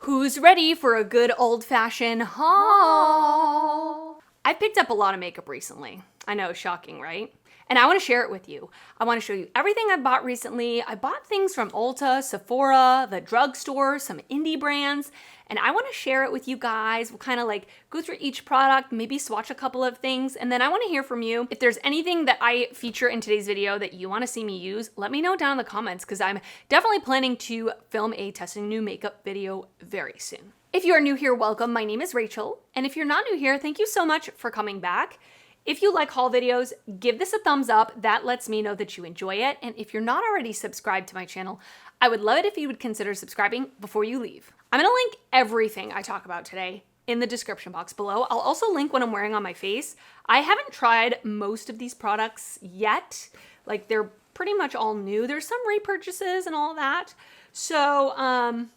Who's ready for a good old-fashioned haul? I've picked up a lot of makeup recently. I know, shocking, right? And I want to share it with you. I want to show you everything I bought recently. I bought things from Ulta, Sephora, the drugstore, some indie brands, and I want to share it with you guys. We'll kind of like go through each product, maybe swatch a couple of things, and then I want to hear from you. If there's anything that I feature in today's video that you want to see me use, let me know down in the comments because I'm definitely planning to film a testing new makeup video very soon. If you are new here, welcome. My name is Rachel, and if you're not new here, thank you so much for coming back. If you like haul videos, give this a thumbs up. That lets me know that you enjoy it. And if you're not already subscribed to my channel, I would love it if you would consider subscribing before you leave. I'm gonna link everything I talk about today in the description box below. I'll also link what I'm wearing on my face. I haven't tried most of these products yet. Like, they're pretty much all new. There's some repurchases and all that. So,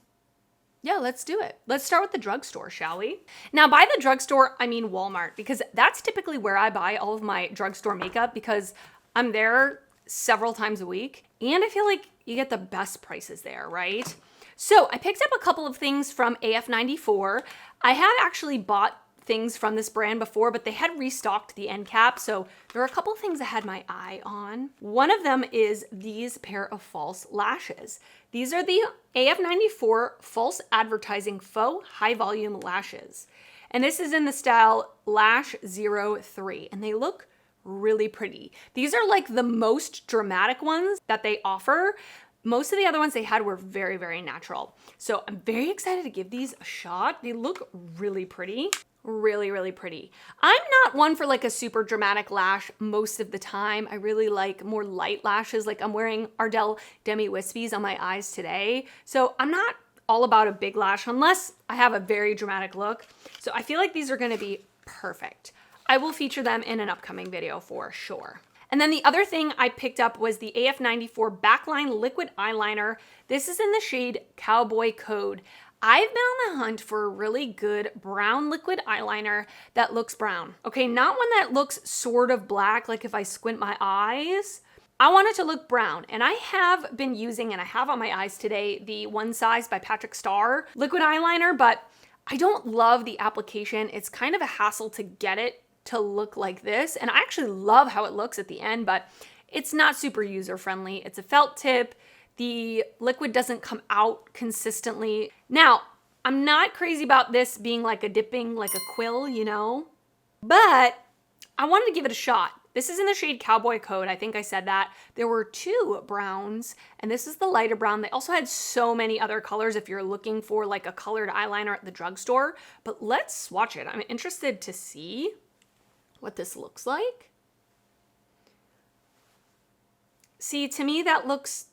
yeah, let's do it. Let's start with the drugstore, shall we? Now, by the drugstore, I mean Walmart, because that's typically where I buy all of my drugstore makeup because I'm there several times a week, and I feel like you get the best prices there, right? So I picked up a couple of things from AF94. I had actually bought things from this brand before, but they had restocked the end cap, so there were a couple of things I had my eye on. One of them is these pair of false lashes. These are the AF94 False Advertising Faux High Volume Lashes. And this is in the style Lash 03, and they look really pretty. These are like the most dramatic ones that they offer. Most of the other ones they had were very, very natural. So I'm very excited to give these a shot. They look really pretty. Really, really pretty. I'm not one for like a super dramatic lash most of the time. I really like more light lashes. Like, I'm wearing Ardell Demi Wispies on my eyes today. So I'm not all about a big lash unless I have a very dramatic look. So I feel like these are going to be perfect. I will feature them in an upcoming video for sure. And then the other thing I picked up was the AF94 Backline Liquid Eyeliner. This is in the shade Cowboy Code. I've been on the hunt for a really good brown liquid eyeliner that looks brown. Okay, not one that looks sort of black, like if I squint my eyes. I want it to look brown, and I have been using, and I have on my eyes today, the One Size by Patrick Starr liquid eyeliner, but I don't love the application. It's kind of a hassle to get it to look like this, and I actually love how it looks at the end, but it's not super user-friendly. It's a felt tip. The liquid doesn't come out consistently. Now, I'm not crazy about this being like a dipping, like a quill, you know, but I wanted to give it a shot. This is in the shade Cowboy Code. I think I said that. There were two browns, and this is the lighter brown. They also had so many other colors if you're looking for like a colored eyeliner at the drugstore, but let's swatch it. I'm interested to see what this looks like. See, to me, that looks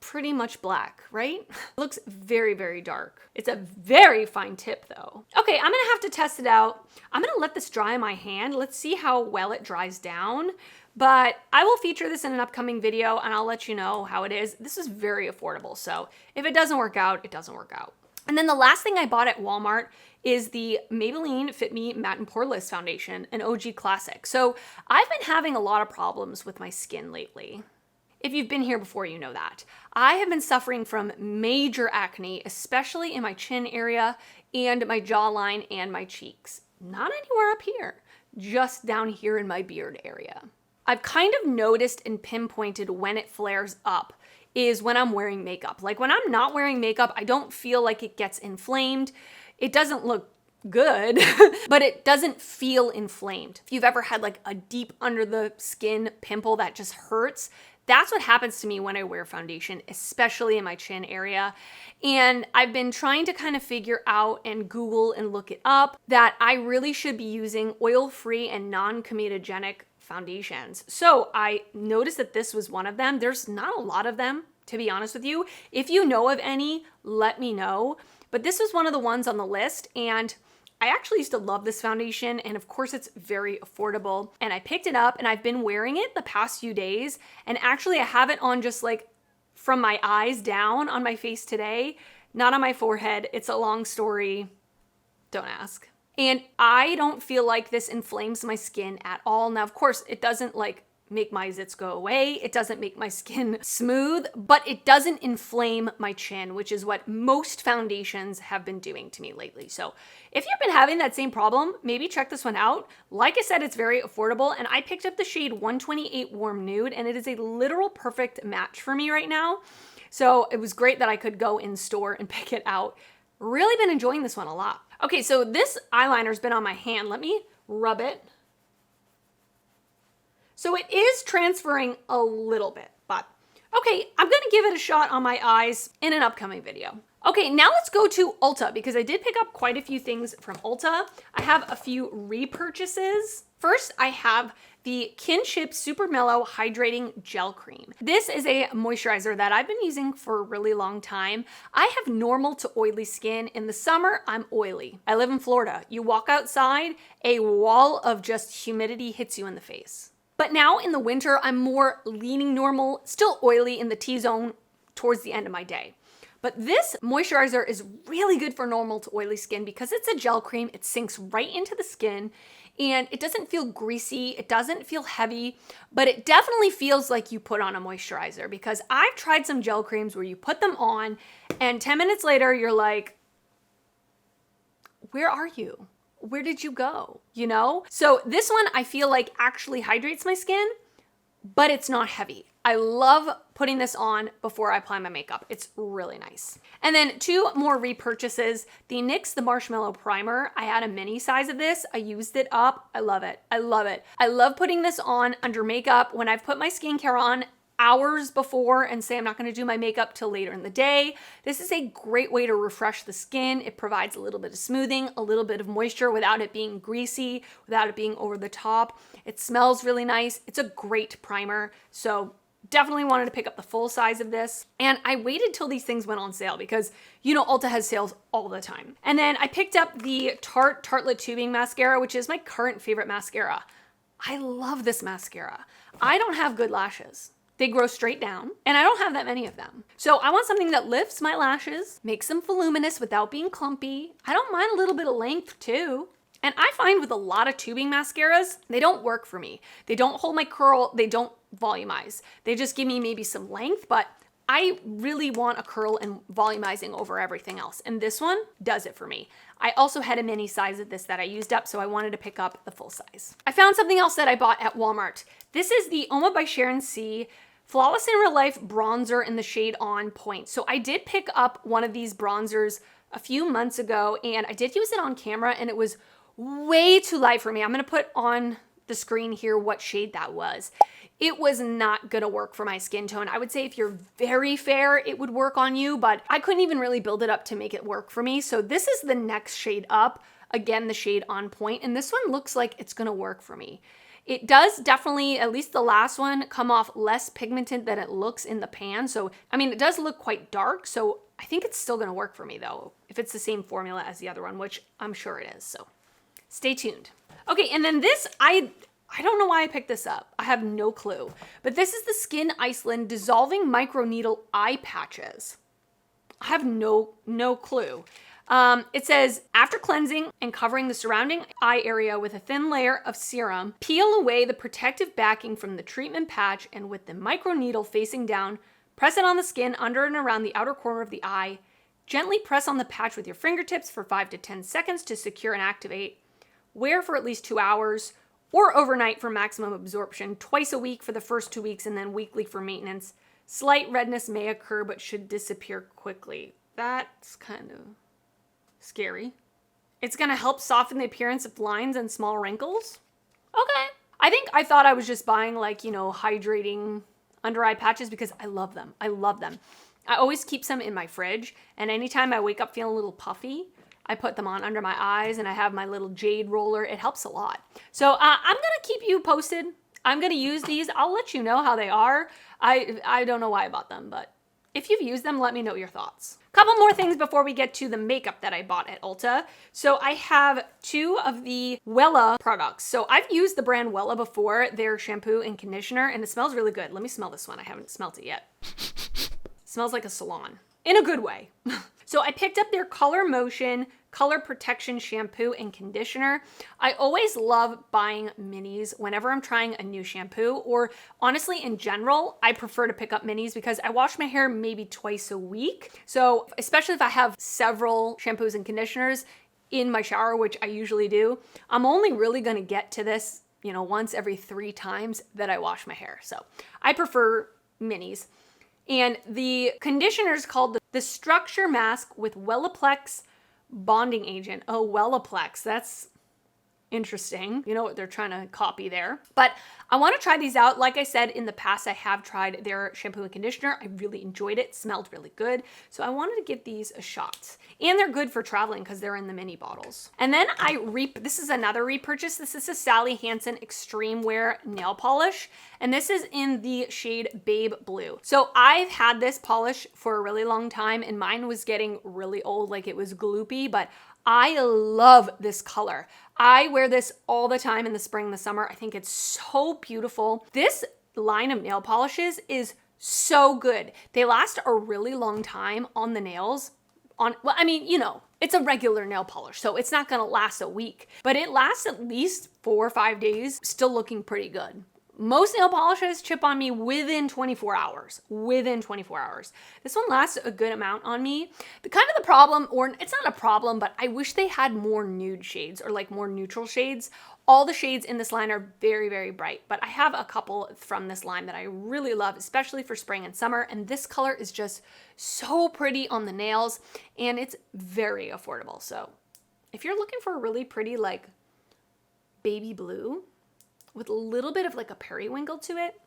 pretty much black, right? It looks very, very dark. It's a very fine tip though. Okay, I'm gonna have to test it out. I'm gonna let this dry in my hand. Let's see how well it dries down. But I will feature this in an upcoming video and I'll let you know how it is. This is very affordable, so if it doesn't work out, it doesn't work out. And then the last thing I bought at Walmart is the Maybelline Fit Me Matte and Poreless Foundation, an OG classic. So I've been having a lot of problems with my skin lately. If you've been here before, you know that. I have been suffering from major acne, especially in my chin area and my jawline and my cheeks. Not anywhere up here, just down here in my beard area. I've kind of noticed and pinpointed when it flares up is when I'm wearing makeup. Like, when I'm not wearing makeup, I don't feel like it gets inflamed. It doesn't look good, but it doesn't feel inflamed. If you've ever had like a deep under the skin pimple that just hurts, that's what happens to me when I wear foundation, especially in my chin area. And I've been trying to kind of figure out and Google and look it up that I really should be using oil-free and non-comedogenic foundations. So I noticed that this was one of them. There's not a lot of them, to be honest with you. If you know of any, let me know. But this was one of the ones on the list, and I actually used to love this foundation, and of course it's very affordable. And I picked it up and I've been wearing it the past few days, and actually I have it on just like from my eyes down on my face today, not on my forehead. It's a long story, don't ask. And I don't feel like this inflames my skin at all. Now, of course, it doesn't like make my zits go away. It doesn't make my skin smooth, but it doesn't inflame my chin, which is what most foundations have been doing to me lately. So if you've been having that same problem, maybe check this one out. Like I said, it's very affordable, and I picked up the shade 128 Warm Nude, and it is a literal perfect match for me right now. So it was great that I could go in store and pick it out. Really been enjoying this one a lot. Okay, so this eyeliner's been on my hand. Let me rub it. So it is transferring a little bit, but okay, I'm gonna give it a shot on my eyes in an upcoming video. Okay, now let's go to Ulta because I did pick up quite a few things from Ulta. I have a few repurchases. First, I have the Kinship Super Mellow Hydrating Gel Cream. This is a moisturizer that I've been using for a really long time. I have normal to oily skin. In the summer, I'm oily. I live in Florida. You walk outside, a wall of just humidity hits you in the face. But now in the winter, I'm more leaning normal, still oily in the T-zone towards the end of my day. But this moisturizer is really good for normal to oily skin because it's a gel cream. It sinks right into the skin and it doesn't feel greasy. It doesn't feel heavy, but it definitely feels like you put on a moisturizer because I've tried some gel creams where you put them on and 10 minutes later, you're like, where are you? Where did you go? You know? So this one I feel like actually hydrates my skin, but it's not heavy. I love putting this on before I apply my makeup. It's really nice. And then two more repurchases. The NYX The Marshmallow Primer. I had a mini size of this. I used it up. I love it. I love it. I love putting this on under makeup when I've put my skincare on hours before and say I'm not gonna do my makeup till later in the day. This is a great way to refresh the skin. It provides a little bit of smoothing, a little bit of moisture without it being greasy, without it being over the top. It smells really nice. It's a great primer. So definitely wanted to pick up the full size of this. And I waited till these things went on sale because, you know, Ulta has sales all the time. And then I picked up the Tarte Tartelette Tubing Mascara, which is my current favorite mascara. I love this mascara. I don't have good lashes. They grow straight down, and I don't have that many of them. So I want something that lifts my lashes, makes them voluminous without being clumpy. I don't mind a little bit of length too. And I find with a lot of tubing mascaras, they don't work for me. They don't hold my curl, they don't volumize. They just give me maybe some length, but I really want a curl and volumizing over everything else. And this one does it for me. I also had a mini size of this that I used up, so I wanted to pick up the full size. I found something else that I bought at Walmart. This is the Oma by Sharon C Flawless in Real Life bronzer in the shade On Point. So I did pick up one of these bronzers a few months ago, and I did use it on camera, and it was way too light for me. I'm gonna put on the screen here what shade that was. It was not gonna work for my skin tone. I would say if you're very fair, it would work on you, but I couldn't even really build it up to make it work for me. So this is the next shade up. Again, the shade On Point, and this one looks like it's gonna work for me. It does definitely, at least the last one, come off less pigmented than it looks in the pan. So, I mean, it does look quite dark, so I think it's still gonna work for me though, if it's the same formula as the other one, which I'm sure it is, so stay tuned. Okay, and then this, I don't know why I picked this up. I have no clue, but this is the Skin Iceland Dissolving Microneedle Eye Patches. I have no clue. It says, after cleansing and covering the surrounding eye area with a thin layer of serum, peel away the protective backing from the treatment patch, and with the microneedle facing down, press it on the skin under and around the outer corner of the eye. Gently press on the patch with your fingertips for 5 to 10 seconds to secure and activate. Wear for at least 2 hours or overnight for maximum absorption, twice a week for the first 2 weeks and then weekly for maintenance. Slight redness may occur but should disappear quickly. That's kind of scary. It's gonna help soften the appearance of lines and small wrinkles. Okay. I thought I was just buying like, you know, hydrating under eye patches because I love them. I love them. I always keep some in my fridge, and anytime I wake up feeling a little puffy, I put them on under my eyes, and I have my little jade roller. It helps a lot. So I'm gonna keep you posted. I'm gonna use these. I'll let you know how they are. I don't know why I bought them, but if you've used them, let me know your thoughts. Couple more things before we get to the makeup that I bought at Ulta. So I have 2 of the Wella products. So I've used the brand Wella before, their shampoo and conditioner, and it smells really good. Let me smell this one. I haven't smelt it yet. It smells like a salon in a good way. So I picked up their Color Motion Color Protection Shampoo and Conditioner. I always love buying minis whenever I'm trying a new shampoo, or honestly in general, I prefer to pick up minis because I wash my hair maybe twice a week. So especially if I have several shampoos and conditioners in my shower, which I usually do, I'm only really gonna get to this, you know, once every 3 times that I wash my hair. So I prefer minis. And the conditioner is called the Structure Mask with Wellaplex Bonding Agent. Oh, Wellaplex, that's interesting. You know what they're trying to copy there. But I want to try these out. Like I said, in the past, I have tried their shampoo and conditioner. I really enjoyed it. Smelled really good. So I wanted to give these a shot. And they're good for traveling because they're in the mini bottles. And then this is another repurchase. This is a Sally Hansen Extreme Wear nail polish. And this is in the shade Babe Blue. So I've had this polish for a really long time and mine was getting really old, like it was gloopy, but I love this color. I wear this all the time in the spring and the summer. I think it's so beautiful. This line of nail polishes is so good. They last a really long time on the nails. Well, I mean, you know, it's a regular nail polish, so it's not gonna last a week, but it lasts at least 4 or 5 days, still looking pretty good. Most nail polishes chip on me within 24 hours. Within 24 hours. This one lasts a good amount on me. The problem, or it's not a problem, but I wish they had more nude shades or like more neutral shades. All the shades in this line are very, very bright, but I have a couple from this line that I really love, especially for spring and summer. And this color is just so pretty on the nails and it's very affordable. So if you're looking for a really pretty like baby blue, with a little bit of like a periwinkle to it,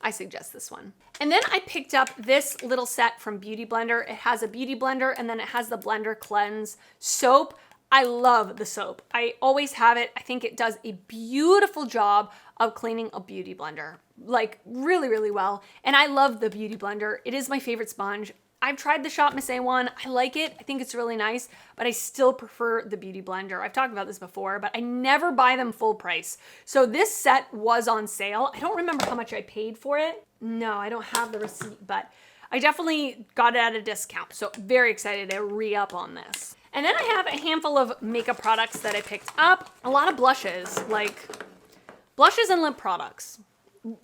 I suggest this one. And then I picked up this little set from Beauty Blender. It has a beauty blender and then it has the Blender Cleanse soap. I love the soap. I always have it. I think it does a beautiful job of cleaning a beauty blender, like really, really well. And I love the Beauty Blender. It is my favorite sponge. I've tried the Shop Miss A one. I like it. I think it's really nice, but I still prefer the Beauty Blender. I've talked about this before, but I never buy them full price. So this set was on sale. I don't remember how much I paid for it. No, I don't have the receipt, but I definitely got it at a discount. So very excited to re-up on this. And then I have a handful of makeup products that I picked up. A lot of blushes, like blushes and lip products.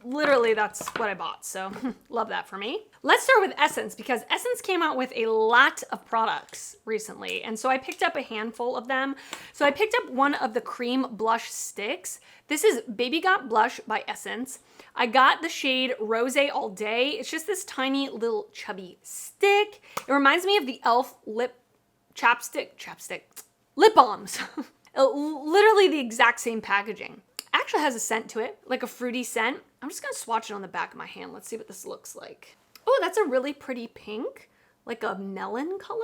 Literally, that's what I bought, so love that for me. Let's start with Essence, because Essence came out with a lot of products recently, and so I picked up a handful of them. So I picked up one of the cream blush sticks. This is Baby Got Blush by Essence. I got the shade Rose All Day. It's just this tiny little chubby stick. It reminds me of the e.l.f. lip balms. Literally the exact same packaging. Actually has a scent to it, like a fruity scent. I'm just gonna swatch it on the back of my hand. Let's see what this looks like. Oh, that's a really pretty pink, like a melon color.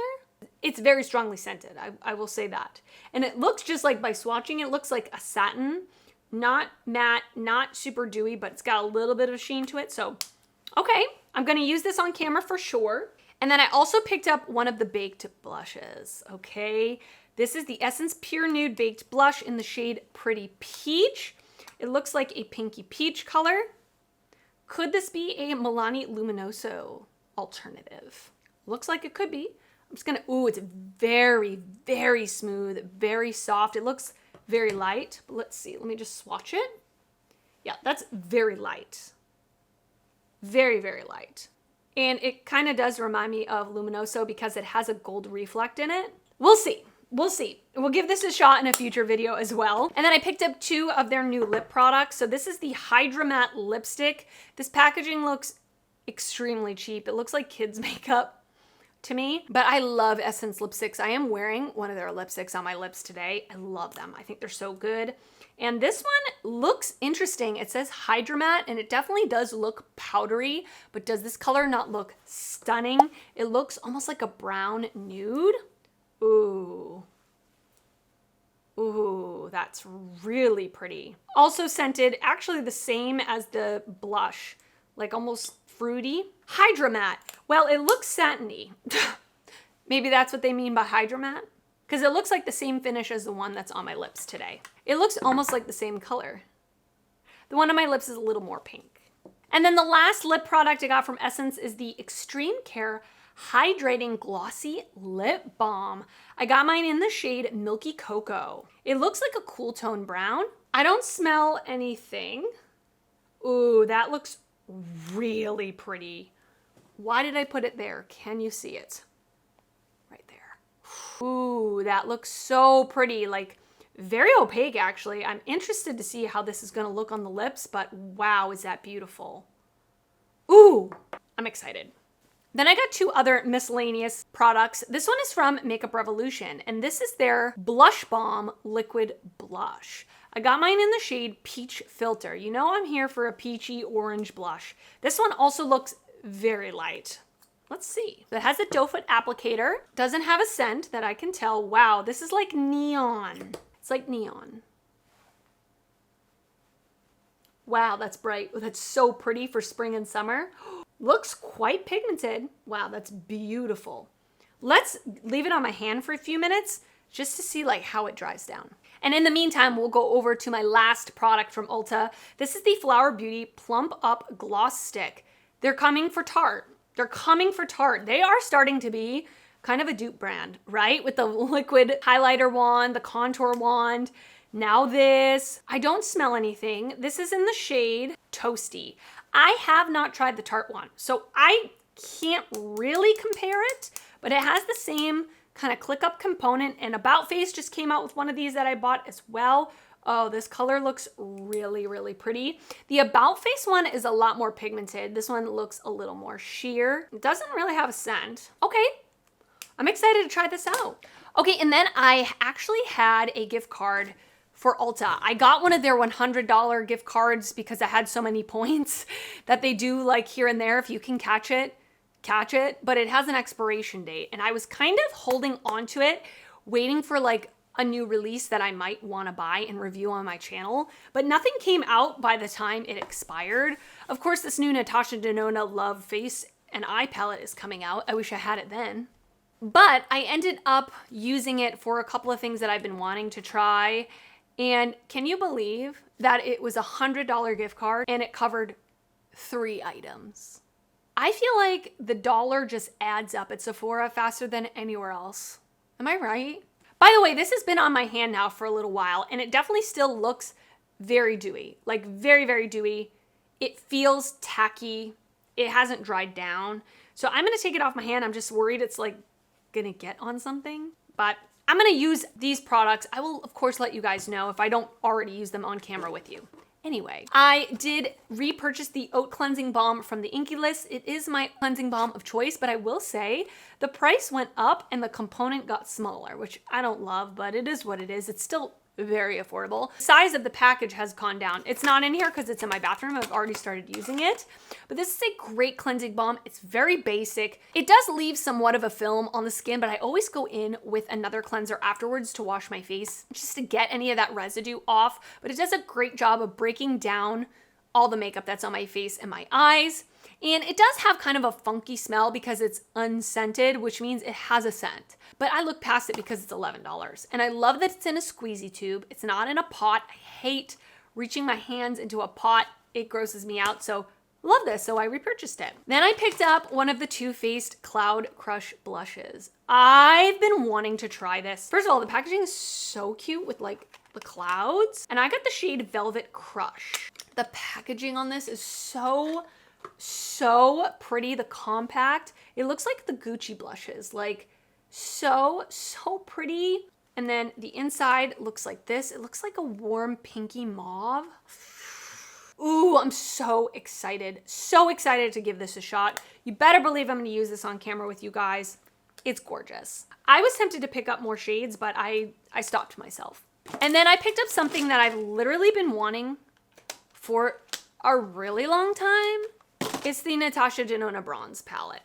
It's very strongly scented, I will say that. And it looks just like, by swatching, it looks like a satin, not matte, not super dewy, but it's got a little bit of sheen to it. So, okay, I'm gonna use this on camera for sure. And then I also picked up one of the baked blushes, okay? This is the Essence Pure Nude Baked Blush in the shade Pretty Peach. It looks like a pinky peach color. Could this be a Milani Luminoso alternative? Looks like it could be. I'm just gonna, ooh, it's very, very smooth, very soft. It looks very light, but let's see, let me just swatch it. Yeah, that's very light. Very, very light. And it kind of does remind me of Luminoso because it has a gold reflect in it. We'll see. We'll see. We'll give this a shot in a future video as well. And then I picked up 2 of their new lip products. So this is the Hydra Matte lipstick. This packaging looks extremely cheap. It looks like kids makeup to me, but I love Essence lipsticks. I am wearing one of their lipsticks on my lips today. I love them. I think they're so good. And this one looks interesting. It says Hydra Matte and it definitely does look powdery, but does this color not look stunning? It looks almost like a brown nude. Ooh. Ooh, that's really pretty. Also scented, actually the same as the blush, like almost fruity. Hydra Matte. Well, it looks satiny. Maybe that's what they mean by Hydra Matte, because it looks like the same finish as the one that's on my lips today. It looks almost like the same color. The one on my lips is a little more pink. And then the last lip product I got from Essence is the Extreme Care Hydrating Glossy Lip Balm. I got mine in the shade Milky Cocoa. It looks like a cool tone brown. I don't smell anything. Ooh, that looks really pretty. Why did I put it there? Can you see it? Right there. Ooh, that looks so pretty. Like, very opaque, actually. I'm interested to see how this is gonna look on the lips, but wow, is that beautiful. Ooh, I'm excited. Then I got two other miscellaneous products. This one is from Makeup Revolution, and this is their Blush Balm Liquid Blush. I got mine in the shade Peach Filter. You know I'm here for a peachy orange blush. This one also looks very light. Let's see. It has a doe foot applicator. Doesn't have a scent that I can tell. Wow, this is like neon. It's like neon. Wow, that's bright. That's so pretty for spring and summer. Looks quite pigmented. Wow, that's beautiful. Let's leave it on my hand for a few minutes just to see like how it dries down. And in the meantime, we'll go over to my last product from Ulta. This is the Flower Beauty Plump Up Gloss Stick. They're coming for Tarte. They're coming for Tarte. They are starting to be kind of a dupe brand, right? With the liquid highlighter wand, the contour wand, now this. I don't smell anything. This is in the shade Toasty. I have not tried the Tarte one, so I can't really compare it, but it has the same kind of click up component, and About Face just came out with one of these that I bought as well. Oh, this color looks really, really pretty. The About Face one is a lot more pigmented. This one looks a little more sheer. It doesn't really have a scent. Okay, I'm excited to try this out. Okay, and then I actually had a gift card for Ulta. I got one of their $100 gift cards because I had so many points that they do like here and there. If you can catch it, but it has an expiration date. And I was kind of holding on to it, waiting for like a new release that I might want to buy and review on my channel, but nothing came out by the time it expired. Of course, this new Natasha Denona Love Face and Eye palette is coming out. I wish I had it then. But I ended up using it for a couple of things that I've been wanting to try. And can you believe that it was a $100 gift card and it covered 3 items? I feel like the dollar just adds up at Sephora faster than anywhere else. Am I right? By the way, this has been on my hand now for a little while and it definitely still looks very dewy, like very, very dewy. It feels tacky. It hasn't dried down. So I'm gonna take it off my hand. I'm just worried it's like gonna get on something, but I'm gonna use these products. I will, of course, let you guys know if I don't already use them on camera with you. Anyway, I did repurchase the Oat Cleansing Balm from the Inkey List. It is my cleansing balm of choice, but I will say the price went up and the component got smaller, which I don't love, but it is what it is. It's still very affordable. The size of the package has gone down. It's not in here because it's in my bathroom. I've already started using it, but this is a great cleansing balm. It's very basic. It does leave somewhat of a film on the skin, but I always go in with another cleanser afterwards to wash my face just to get any of that residue off, but it does a great job of breaking down all the makeup that's on my face and my eyes. And it does have kind of a funky smell because it's unscented, which means it has a scent. But I look past it because it's $11. And I love that it's in a squeezy tube. It's not in a pot. I hate reaching my hands into a pot. It grosses me out. So love this. So I repurchased it. Then I picked up one of the Too Faced Cloud Crush blushes. I've been wanting to try this. First of all, the packaging is so cute with like the clouds. And I got the shade Velvet Crush. The packaging on this is so pretty. The compact, it looks like the Gucci blushes, like so pretty. And then the inside looks like this. It looks like a warm pinky mauve. Ooh, I'm so excited to give this a shot. You better believe I'm gonna use this on camera with you guys. It's gorgeous. I was tempted to pick up more shades, but I stopped myself. And then I picked up something that I've literally been wanting for a really long time. It's the Natasha Denona Bronze palette.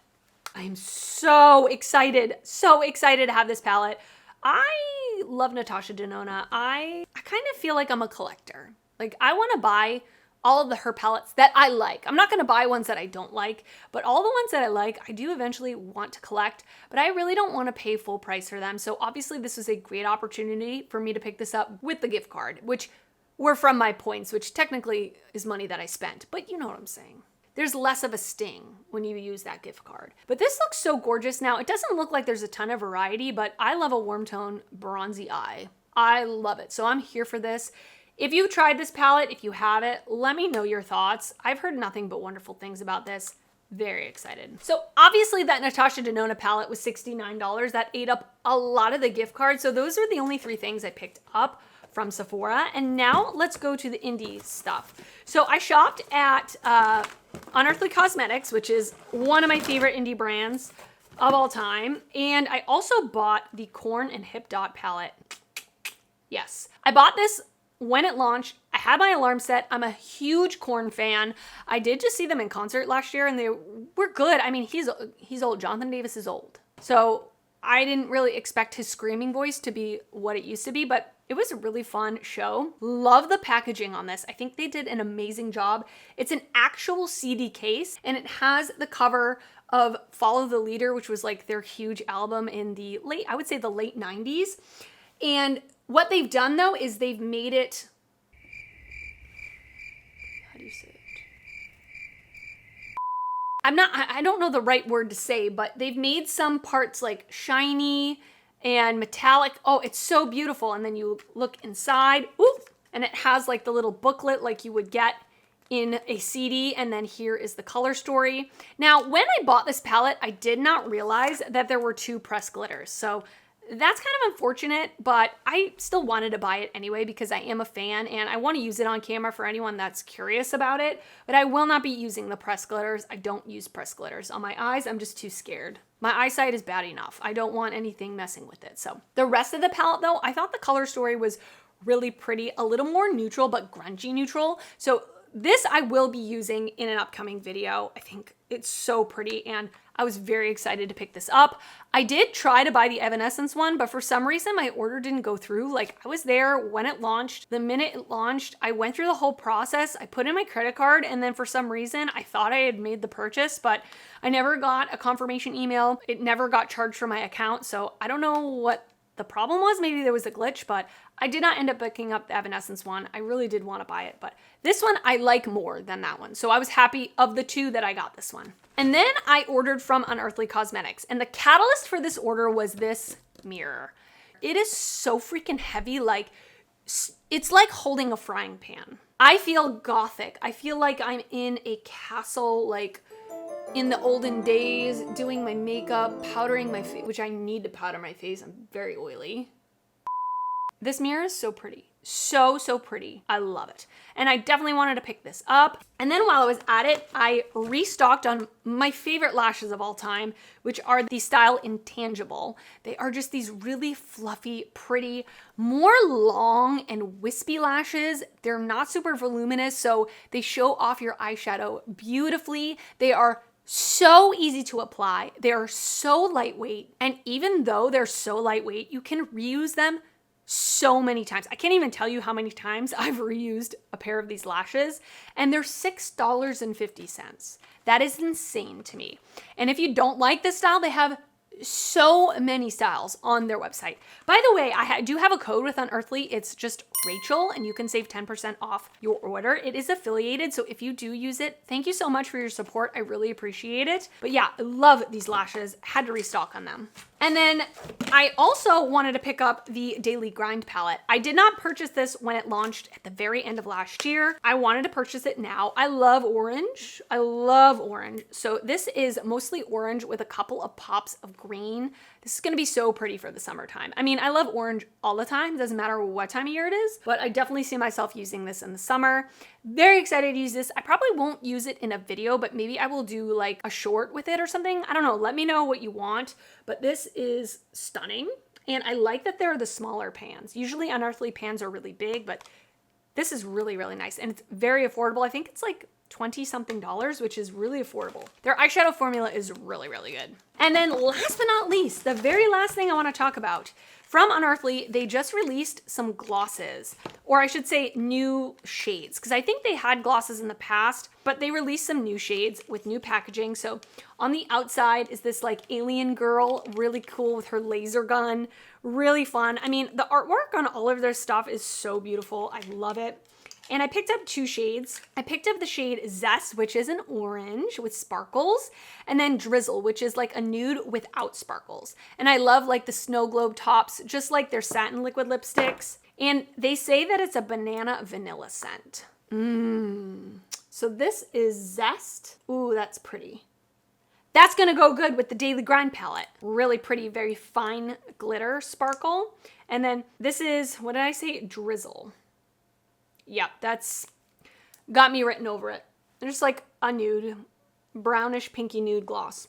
I am so excited to have this palette. I love Natasha Denona. I kind of feel like I'm a collector. Like I want to buy all of her palettes that I like. I'm not going to buy ones that I don't like, but all the ones that I like, I do eventually want to collect, but I really don't want to pay full price for them. So obviously this was a great opportunity for me to pick this up with the gift card, which were from my points, which technically is money that I spent, but you know what I'm saying. there's less of a sting when you use that gift card. But this looks so gorgeous. Now, it doesn't look like there's a ton of variety, but I love a warm tone bronzy eye. I love it. So I'm here for this. If you've tried this palette, if you have it, let me know your thoughts. I've heard nothing but wonderful things about this. Very excited. So obviously that Natasha Denona palette was $69. That ate up a lot of the gift cards. So those are the only 3 things I picked up from Sephora. And now let's go to the indie stuff. So I shopped at Unearthly Cosmetics, which is one of my favorite indie brands of all time. And I also bought the Korn and Hipdot palette. Yes, I bought this when it launched. I had my alarm set. I'm a huge Korn fan. I did just see them in concert last year and they were good. I mean, he's old. Jonathan Davis is old. So I didn't really expect his screaming voice to be what it used to be, but it was a really fun show. Love the packaging on this. I think they did an amazing job. It's an actual CD case and it has the cover of Follow the Leader, which was like their huge album in the late 90s. And what they've done though is they've made it, how do you say it? I don't know the right word to say, but they've made some parts like shiny and metallic. Oh, it's so beautiful. And then you look inside, oof, and it has like the little booklet like you would get in a CD, and then here is the color story. Now, when I bought this palette, I did not realize that there were 2 press glitters. So that's kind of unfortunate, but I still wanted to buy it anyway because I am a fan and I want to use it on camera for anyone that's curious about it, but I will not be using the press glitters. I don't use press glitters on my eyes. I'm just too scared. My eyesight is bad enough. I don't want anything messing with it. So the rest of the palette though, I thought the color story was really pretty, a little more neutral, but grungy neutral. So this I will be using in an upcoming video. I think it's so pretty and I was very excited to pick this up. I did try to buy the Evanescence one, but for some reason my order didn't go through. Like I was there when it launched. The minute it launched, I went through the whole process. I put in my credit card and then for some reason I thought I had made the purchase, but I never got a confirmation email. It never got charged from my account. So I don't know what the problem was. Maybe there was a glitch, but I did not end up picking up the Evanescence one. I really did want to buy it, but this one I like more than that one. So I was happy of the 2 that I got this one. And then I ordered from Unearthly Cosmetics, and the catalyst for this order was this mirror. It is so freaking heavy. Like it's like holding a frying pan. I feel gothic. I feel like I'm in a castle, like in the olden days, doing my makeup, powdering my face, which I need to powder my face. I'm very oily. This mirror is so pretty. So pretty. I love it. And I definitely wanted to pick this up. And then while I was at it, I restocked on my favorite lashes of all time, which are the Style Intangible. They are just these really fluffy, pretty, more long and wispy lashes. They're not super voluminous, so they show off your eyeshadow beautifully. They are so easy to apply. They are so lightweight. And even though they're so lightweight, you can reuse them so many times. I can't even tell you how many times I've reused a pair of these lashes, and they're $6.50. That is insane to me. And if you don't like this style, they have so many styles on their website. By the way, I do have a code with Unearthly. It's just Rachel, and you can save 10% off your order. It is affiliated, so if you do use it, thank you so much for your support. I really appreciate it. But yeah, I love these lashes. Had to restock on them. And then I also wanted to pick up the Daily Grind palette. I did not purchase this when it launched at the very end of last year. I wanted to purchase it now. I love orange. I love orange. So this is mostly orange with a couple of pops of green. This is gonna be so pretty for the summertime. I mean, I love orange all the time. Doesn't matter what time of year it is, but I definitely see myself using this in the summer. Very excited to use this. I probably won't use it in a video, but maybe I will do like a short with it or something. I don't know. Let me know what you want, but this is stunning. And I like that they're the smaller pans. Usually Unearthly pans are really big, but this is really, really nice. And it's very affordable. I think it's like $20-something, which is really affordable. Their eyeshadow formula is really, really good. And then last but not least, the very last thing I want to talk about, from Unearthly, they just released some glosses, or I should say new shades, because I think they had glosses in the past, but they released some new shades with new packaging. So on the outside is this like alien girl, really cool with her laser gun, really fun. I mean, the artwork on all of their stuff is so beautiful. I love it. And I picked up 2 shades. I picked up the shade Zest, which is an orange with sparkles, and then Drizzle, which is like a nude without sparkles. And I love like the snow globe tops, just like their satin liquid lipsticks. And they say that it's a banana vanilla scent. So this is Zest. Ooh, that's pretty. That's gonna go good with the Daily Grind palette. Really pretty, very fine glitter sparkle. And then this is, what did I say? Drizzle. Yep, that's got me written over it. Just like a nude, brownish pinky nude gloss.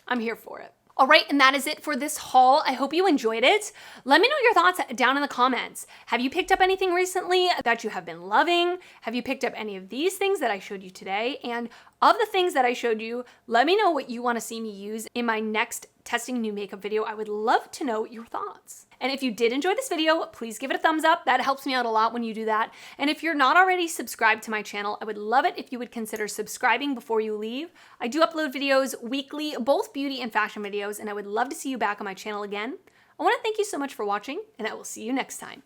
I'm here for it. All right, and that is it for this haul. I hope you enjoyed it. Let me know your thoughts down in the comments. Have you picked up anything recently that you have been loving? Have you picked up any of these things that I showed you today? And of the things that I showed you, let me know what you want to see me use in my next testing new makeup video. I would love to know your thoughts. And if you did enjoy this video, please give it a thumbs up. That helps me out a lot when you do that. And if you're not already subscribed to my channel, I would love it if you would consider subscribing before you leave. I do upload videos weekly, both beauty and fashion videos, and I would love to see you back on my channel again. I want to thank you so much for watching, and I will see you next time.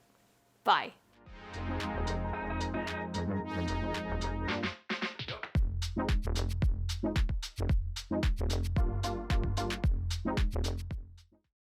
Bye.